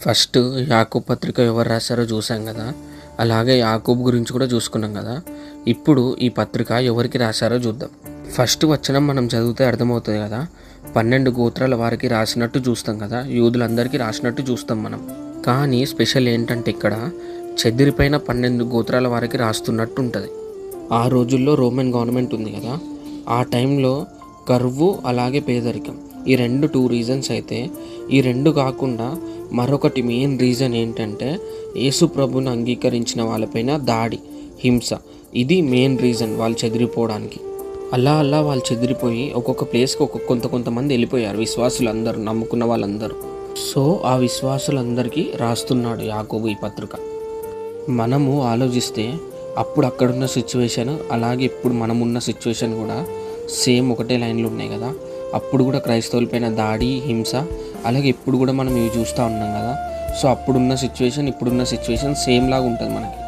First యాకోబు పత్రిక ఎవరు రాశారో చూసాం కదా. అలాగే యాకోబు గురించి కూడా చూసుకున్నాం కదా. ఇప్పుడు ఈ పత్రిక ఎవరికి రాశారో చూద్దాం. ఫస్ట్ వచనం మనం చదివితే అర్థమవుతుంది కదా. 12 గోత్రాల వారికి రాసినట్టు చూస్తాం కదా, యూదులందరికీ రాసినట్టు చూస్తాం మనం. కానీ స్పెషల్ ఏంటంటే ఇక్కడ చెదిరిపోయిన 12 గోత్రాల వారికి రాస్తున్నట్టు ఉంటుంది. ఆ రోజుల్లో రోమన్ గవర్నమెంట్ ఉంది కదా, ఆ టైంలో కరువు అలాగే పేదరికం, ఈ టూ రీజన్స్ అయితే, ఈ రెండు కాకుండా మరొకటి మెయిన్ రీజన్ ఏంటంటే యేసు ప్రభుని అంగీకరించిన వాళ్ళపైన దాడి, హింస. ఇది మెయిన్ రీజన్ వాళ్ళు చెదిరిపోవడానికి. అలా వాళ్ళు చెదిరిపోయి ఒక్కొక్క ప్లేస్కి కొంతమంది వెళ్ళిపోయారు, విశ్వాసులందరూ, నమ్ముకున్న వాళ్ళందరూ. సో ఆ విశ్వాసులందరికీ రాస్తున్నాడు యాకోబు ఈ పత్రిక. మనము ఆలోచిస్తే అప్పుడు అక్కడున్న సిచ్యువేషన్ అలాగే ఇప్పుడు మనమున్న సిచ్యువేషన్ కూడా సేమ్ ఒకటే లైన్లో ఉన్నాయి కదా. అప్పుడు కూడా క్రైస్తవులపైన దాడి, హింస, అలాగే ఇప్పుడు కూడా మనం ఇవి చూస్తూ ఉన్నాం కదా. సో అప్పుడున్న సిచ్యువేషన్ ఇప్పుడున్న సిచ్యువేషన్ సేమ్ లాగా ఉంటుంది మనకి.